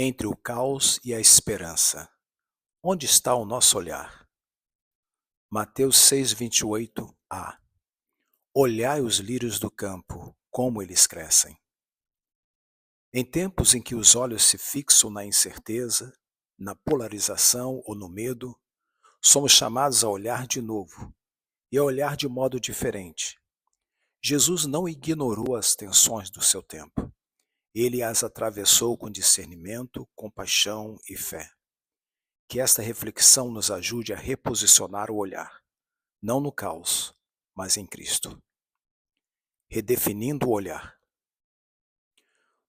Entre o caos e a esperança, onde está o nosso olhar? Mateus 6:28a. Olhai os lírios do campo, como eles crescem. Em tempos em que os olhos se fixam na incerteza, na polarização ou no medo, somos chamados a olhar de novo e a olhar de modo diferente. Jesus não ignorou as tensões do seu tempo. Ele as atravessou com discernimento, compaixão e fé. Que esta reflexão nos ajude a reposicionar o olhar, não no caos, mas em Cristo. Redefinindo o olhar.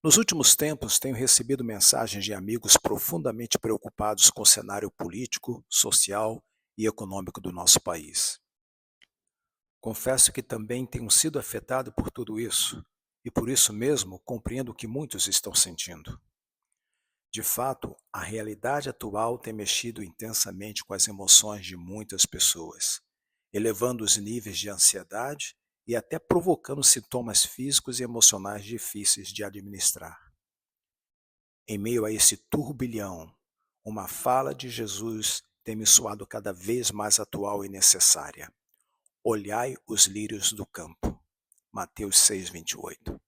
Nos últimos tempos, tenho recebido mensagens de amigos profundamente preocupados com o cenário político, social e econômico do nosso país. Confesso que também tenho sido afetado por tudo isso, e por isso mesmo compreendo o que muitos estão sentindo. De fato, a realidade atual tem mexido intensamente com as emoções de muitas pessoas, elevando os níveis de ansiedade e até provocando sintomas físicos e emocionais difíceis de administrar. Em meio a esse turbilhão, uma fala de Jesus tem me soado cada vez mais atual e necessária. Olhai os lírios do campo. Mateus 6:28.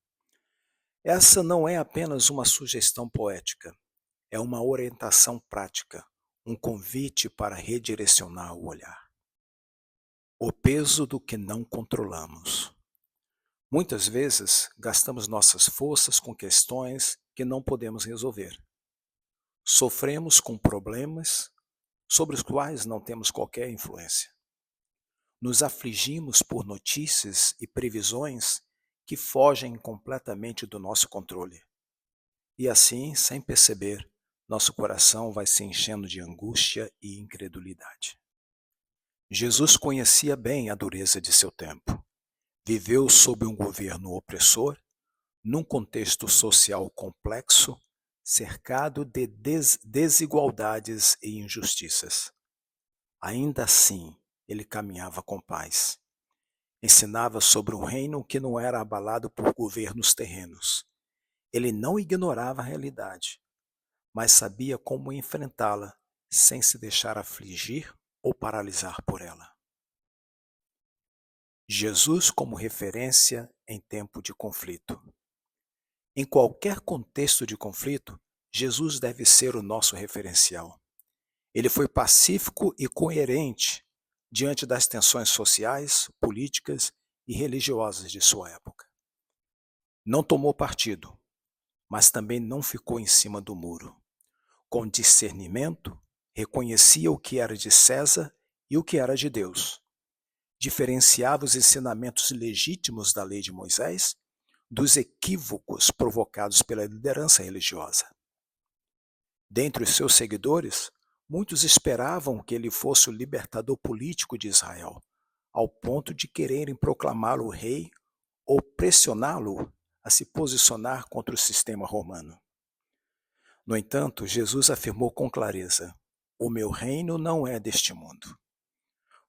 Essa não é apenas uma sugestão poética, é uma orientação prática, um convite para redirecionar o olhar. O peso do que não controlamos. Muitas vezes, gastamos nossas forças com questões que não podemos resolver. Sofremos com problemas sobre os quais não temos qualquer influência. Nos afligimos por notícias e previsões que fogem completamente do nosso controle. E assim, sem perceber, nosso coração vai se enchendo de angústia e incredulidade. Jesus conhecia bem a dureza de seu tempo. Viveu sob um governo opressor, num contexto social complexo, cercado de desigualdades e injustiças. Ainda assim, ele caminhava com paz. Ensinava sobre um reino que não era abalado por governos terrenos. Ele não ignorava a realidade, mas sabia como enfrentá-la sem se deixar afligir ou paralisar por ela. Jesus como referência em tempo de conflito. Em qualquer contexto de conflito, Jesus deve ser o nosso referencial. Ele foi pacífico e coerente diante das tensões sociais, políticas e religiosas de sua época. Não tomou partido, mas também não ficou em cima do muro. Com discernimento, reconhecia o que era de César e o que era de Deus. Diferenciava os ensinamentos legítimos da lei de Moisés dos equívocos provocados pela liderança religiosa. Dentre os seus seguidores, muitos esperavam que ele fosse o libertador político de Israel, ao ponto de quererem proclamá-lo rei ou pressioná-lo a se posicionar contra o sistema romano. No entanto, Jesus afirmou com clareza: o meu reino não é deste mundo.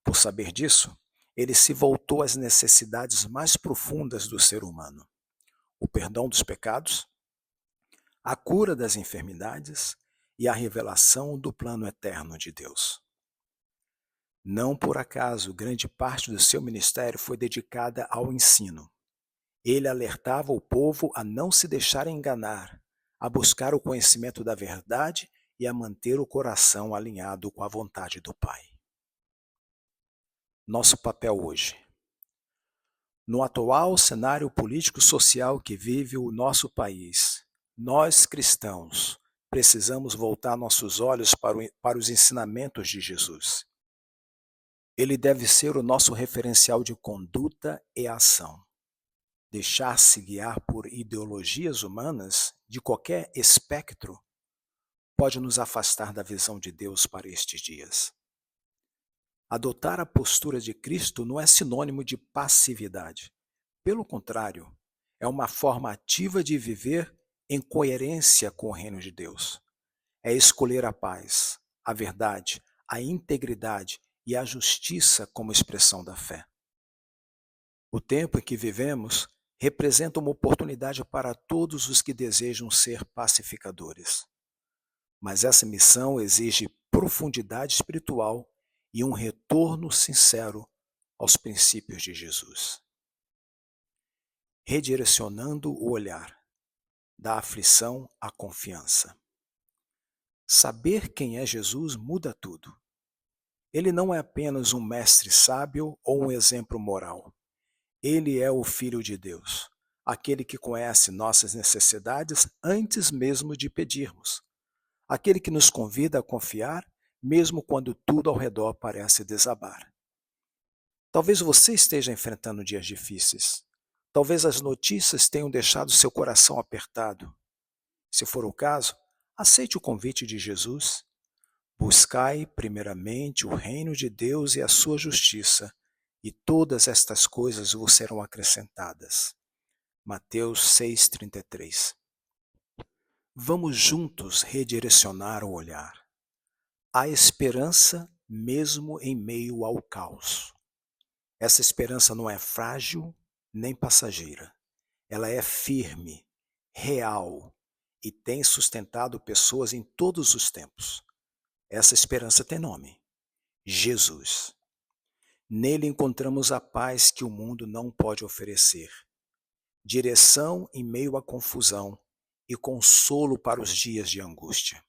Por saber disso, ele se voltou às necessidades mais profundas do ser humano: o perdão dos pecados, a cura das enfermidades e a revelação do plano eterno de Deus. Não por acaso, grande parte do seu ministério foi dedicada ao ensino. Ele alertava o povo a não se deixar enganar, a buscar o conhecimento da verdade e a manter o coração alinhado com a vontade do Pai. Nosso papel hoje. No atual cenário político-social que vive o nosso país, nós cristãos precisamos voltar nossos olhos para os ensinamentos de Jesus. Ele deve ser o nosso referencial de conduta e ação. Deixar-se guiar por ideologias humanas de qualquer espectro pode nos afastar da visão de Deus para estes dias. Adotar a postura de Cristo não é sinônimo de passividade. Pelo contrário, é uma forma ativa de viver em coerência com o reino de Deus. É escolher a paz, a verdade, a integridade e a justiça como expressão da fé. O tempo em que vivemos representa uma oportunidade para todos os que desejam ser pacificadores. mas essa missão exige profundidade espiritual e um retorno sincero aos princípios de Jesus. Redirecionando o olhar, da aflição à confiança. Saber quem é Jesus muda tudo. Ele não é apenas um mestre sábio ou um exemplo moral. Ele é o Filho de Deus, aquele que conhece nossas necessidades antes mesmo de pedirmos, aquele que nos convida a confiar mesmo quando tudo ao redor parece desabar. Talvez você esteja enfrentando dias difíceis. Talvez as notícias tenham deixado seu coração apertado. Se for o caso, aceite o convite de Jesus. Buscai primeiramente o reino de Deus e a sua justiça, e todas estas coisas vos serão acrescentadas. Mateus 6,33. Vamos juntos redirecionar o olhar. Há esperança mesmo em meio ao caos. Essa esperança não é frágil nem passageira. Ela é firme, real e tem sustentado pessoas em todos os tempos. Essa esperança tem nome: Jesus. Nele encontramos a paz que o mundo não pode oferecer, direção em meio à confusão e consolo para os dias de angústia.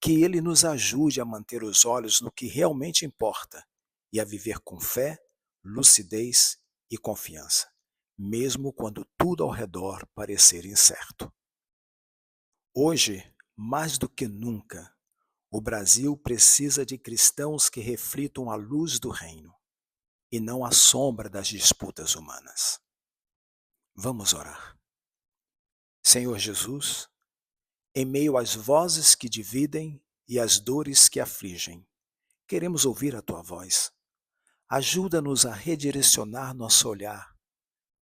Que Ele nos ajude a manter os olhos no que realmente importa e a viver com fé, lucidez e confiança, mesmo quando tudo ao redor parecer incerto. Hoje, mais do que nunca, o Brasil precisa de cristãos que reflitam a luz do reino e não a sombra das disputas humanas. Vamos orar. Senhor Jesus, em meio às vozes que dividem e às dores que afligem, queremos ouvir a Tua voz. Ajuda-nos a redirecionar nosso olhar,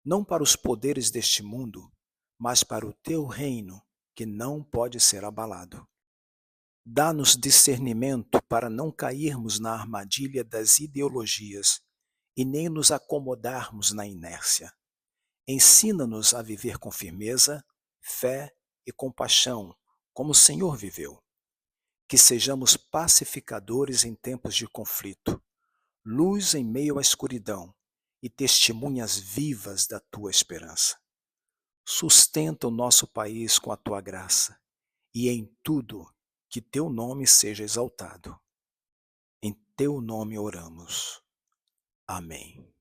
não para os poderes deste mundo, mas para o Teu reino, que não pode ser abalado. Dá-nos discernimento para não cairmos na armadilha das ideologias e nem nos acomodarmos na inércia. Ensina-nos a viver com firmeza, fé e compaixão, como o Senhor viveu. Que sejamos pacificadores em tempos de conflito, luz em meio à escuridão e testemunhas vivas da Tua esperança. Sustenta o nosso país com a Tua graça e em tudo que Teu nome seja exaltado. Em Teu nome oramos. Amém.